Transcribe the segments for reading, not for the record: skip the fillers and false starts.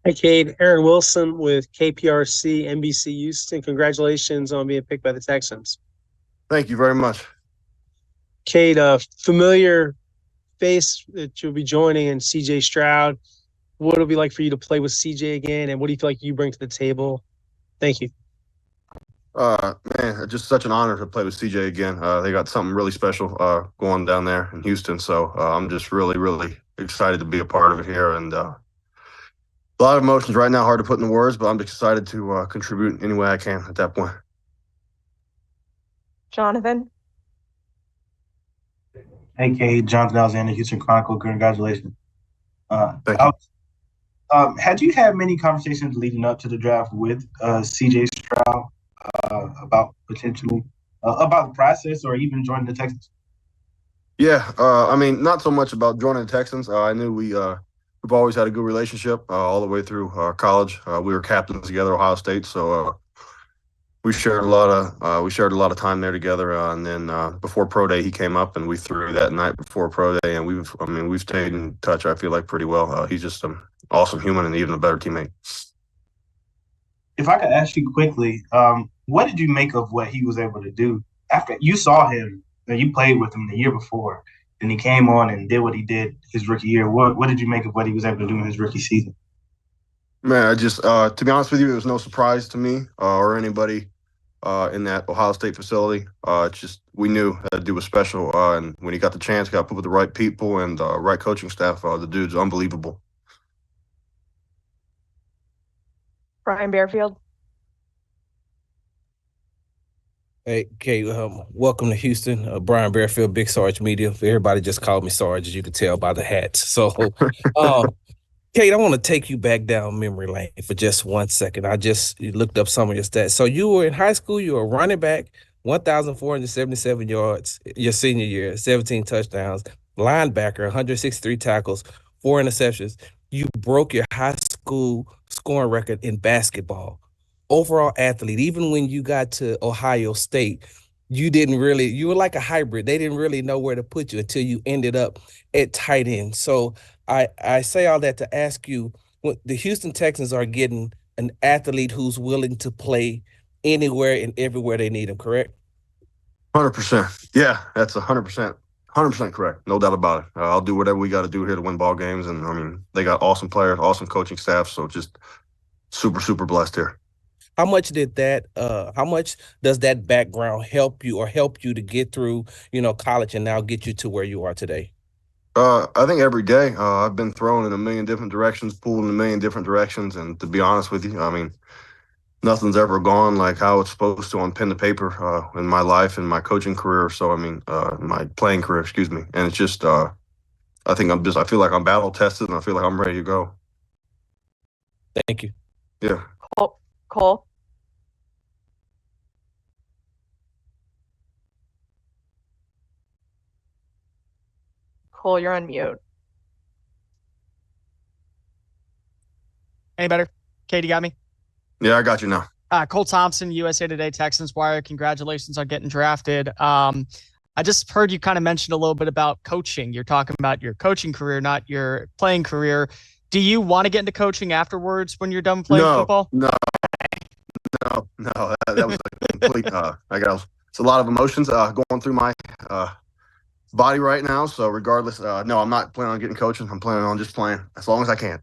Hi, Cade. Aaron Wilson with KPRC NBC Houston. Congratulations on being picked by the Texans. Thank you very much. Cade, a familiar face that you'll be joining in CJ Stroud. What it'll be like for you to play with CJ again, and what do you feel like you bring to the table? Thank you. Man, just such an honor to play with CJ again. They got something really special going down there in Houston, so I'm just really, really excited to be a part of it here. And a lot of emotions right now, hard to put into words, but I'm just excited to contribute any way I can at that point. Jonathan? Hey, Cade, Jonathan Alexander, Houston Chronicle. Congratulations. Thank you. Had you had many conversations leading up to the draft with CJ Stroud about potentially about the process or even joining the Texans? Yeah, I mean, not so much about joining the Texans. I knew we've always had a good relationship all the way through college. We were captains together, Ohio State, so we shared a lot of time there together. And then before pro day, he came up and we threw that night before pro day, and we've stayed in touch. I feel like pretty well. He's just an awesome human and even a better teammate. If I could ask you quickly, what did you make of what he was able to do after you saw him and you played with him the year before, and he came on and did what he did his rookie year? What did you make of what he was able to do in his rookie season? Man, I just to be honest with you, it was no surprise to me or anybody in that Ohio State facility. It's just we knew that dude was special, and when he got the chance, got put with the right people and right coaching staff. The dude's unbelievable. Brian Bearfield? Hey, Kate, welcome to Houston. Brian Bearfield, Big Sarge Media. Everybody just called me Sarge, as you can tell by the hats. So, Kate, I want to take you back down memory lane for just 1 second. I just looked up some of your stats. So you were in high school, you were a running back, 1,477 yards your senior year, 17 touchdowns, linebacker, 163 tackles, 4 interceptions. You broke your high school scoring record in basketball. Overall athlete, even when you got to Ohio State, you were like a hybrid. They didn't really know where to put you until you ended up at tight end. So I say all that to ask you, what the Houston Texans are getting an athlete who's willing to play anywhere and everywhere they need him, correct? 100%. Yeah, that's 100%. 100% correct. No doubt about it. I'll do whatever we got to do here to win ball games. And I mean, they got awesome players, awesome coaching staff. So just super, super blessed here. How much does that background help you to get through, college and now get you to where you are today? I think every day I've been thrown in a million different directions, pulled in a million different directions. And to be honest with you, I mean, nothing's ever gone like how it's supposed to on pen to paper in my life and my coaching career. So, I mean, my playing career, excuse me. And it's just, I feel like I'm battle tested and I feel like I'm ready to go. Thank you. Yeah. Cole? Cole, you're on mute. Any better? Katie, got me? Yeah, I got you now. Cole Thompson, USA Today, Texans Wire. Congratulations on getting drafted. I just heard you kind of mention a little bit about coaching. You're talking about your coaching career, not your playing career. Do you want to get into coaching afterwards when you're done playing football? No. That was a complete. It's a lot of emotions going through my body right now. So regardless, no, I'm not planning on getting coaching. I'm planning on just playing as long as I can.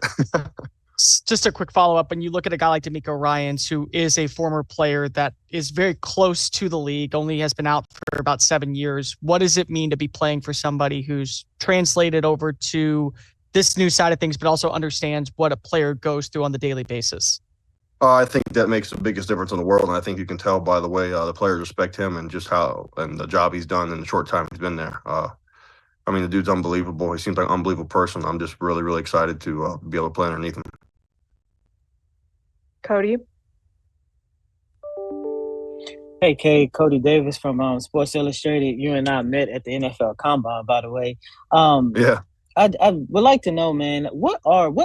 Just a quick follow-up. When you look at a guy like D'Amico Ryans, who is a former player that is very close to the league, only has been out for about 7 years, what does it mean to be playing for somebody who's translated over to this new side of things, but also understands what a player goes through on the daily basis? I think that makes the biggest difference in the world, and I think you can tell by the way the players respect him and just and the job he's done in the short time he's been there. I mean, the dude's unbelievable. He seems like an unbelievable person. I'm just really, really excited to be able to play underneath him. Cody? Hey, Cade, Cody Davis from Sports Illustrated. You and I met at the NFL Combine, by the way. Yeah. I would like to know, man, what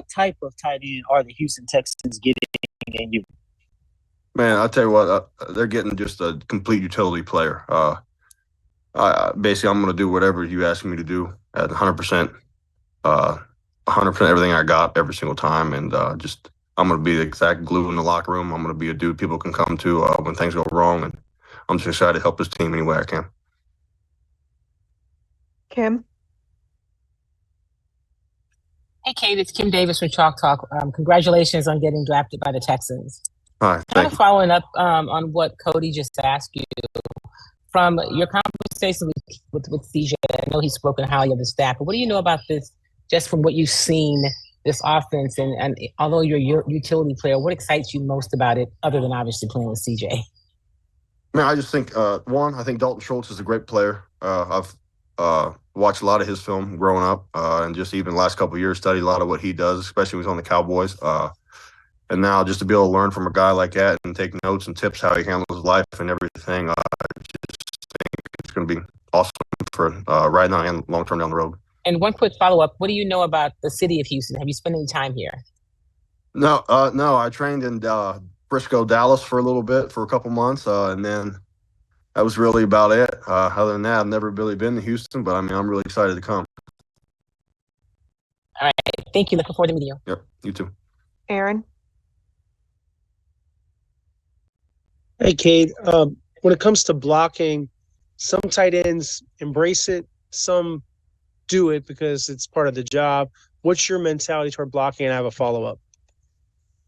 type of tight end are the Houston Texans getting in you? Man, I'll tell you what, they're getting just a complete utility player. Basically, I'm going to do whatever you ask me to do at 100%, 100% everything I got every single time, and just I'm going to be the exact glue in the locker room. I'm going to be a dude people can come to when things go wrong, and I'm just excited to help this team any way I can. Kim? Hey, Cade, it's Kim Davis from Chalk Talk. Congratulations on getting drafted by the Texans. All right, Kind thank of you. following up on what Cody just asked you, from your conversation with CJ, I know he's spoken highly of the staff, but what do you know about this, just from what you've seen, this offense? And although you're your utility player, what excites you most about it, other than obviously playing with CJ? Man, I just think, one, I think Dalton Schultz is a great player. I've watched a lot of his film growing up, and just even the last couple of years studied a lot of what he does, especially when he's on the Cowboys. And now just to be able to learn from a guy like that and take notes and tips how he handles his life and everything, I just think it's going to be awesome for right now and long term down the road. And one quick follow up: what do you know about the city of Houston? Have you spent any time here? No, I trained in Frisco, Dallas for a little bit, for a couple months, and then that was really about it. Other than that, I've never really been to Houston, but I mean, I'm really excited to come. All right, thank you. Looking forward to meeting you. Yep, you too. Aaron? Hey, Cade. When it comes to blocking, some tight ends embrace it, some do it because it's part of the job. What's your mentality toward blocking? And I have a follow up.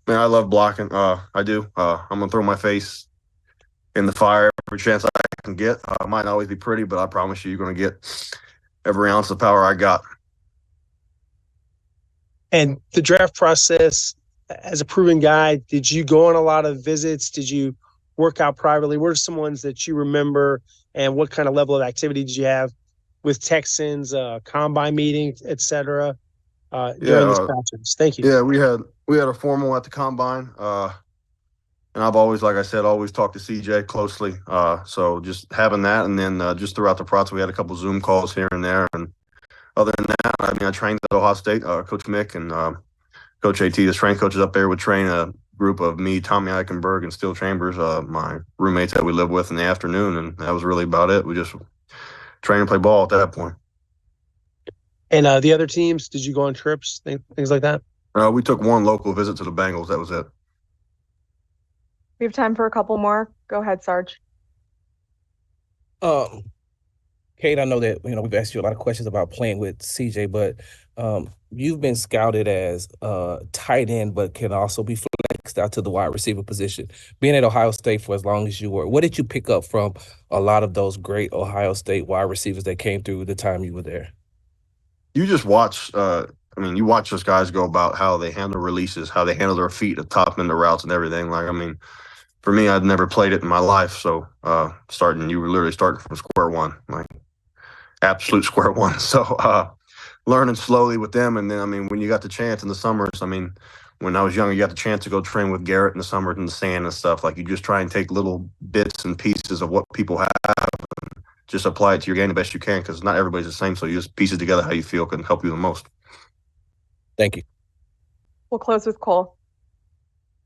Man, I love blocking. I do. I'm gonna throw my face in the fire every chance I can get. Might not always be pretty, but I promise you, you're gonna get every ounce of power I got. And the draft process, as a proven guy, did you go on a lot of visits? Did you work out privately? What are some ones that you remember, and what kind of level of activity did you have with Texans, combine meetings, et cetera, during this process? Thank you. Yeah, we had a formal at the combine, and I've always, like I said, always talked to CJ closely. So just having that, and then just throughout the process, we had a couple Zoom calls here and there. And other than that, I mean, I trained at Ohio State. Coach Mick and Coach AT, the strength coaches up there, would train a group of me, Tommy Eichenberg, and Steele Chambers, my roommates that we lived with in the afternoon, and that was really about it. We just train and play ball at that point. And the other teams, did you go on trips, things like that? We took one local visit to the Bengals. That was it. We have time for a couple more. Go ahead, Sarge. Cade, I know that we've asked you a lot of questions about playing with CJ, but you've been scouted as tight end, but can also be flexed out to the wide receiver position. Being at Ohio State for as long as you were, what did you pick up from a lot of those great Ohio State wide receivers that came through the time you were there? You just watch. You watch those guys go about how they handle releases, how they handle their feet at top end of routes and everything. Like, I mean, for me, I'd never played it in my life, so you were literally starting from square one, like absolute square one. So learning slowly with them, and then I mean, when you got the chance in the summers, I mean, when I was younger, you got the chance to go train with Garrett in the summers in the sand and stuff. Like, you just try and take little bits and pieces of what people have, and just apply it to your game the best you can, because not everybody's the same. So you just piece it together how you feel can help you the most. Thank you. We'll close with Cole.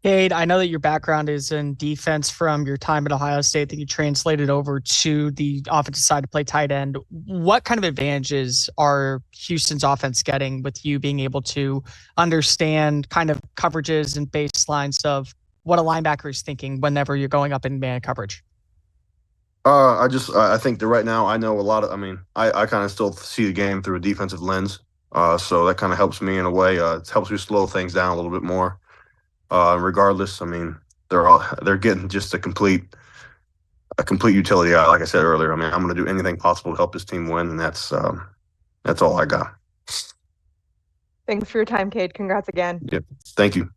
Cade, I know that your background is in defense from your time at Ohio State, that you translated over to the offensive side to play tight end. What kind of advantages are Houston's offense getting with you being able to understand kind of coverages and baselines of what a linebacker is thinking whenever you're going up in man coverage? I think that right now I know a lot of. I mean, I kind of still see the game through a defensive lens, so that kind of helps me in a way. It helps me slow things down a little bit more. Regardless, I mean, they're getting just a complete utility out. Like I said earlier, I mean, I'm going to do anything possible to help this team win, and that's all I got. Thanks for your time, Cade. Congrats again. Yep. Thank you.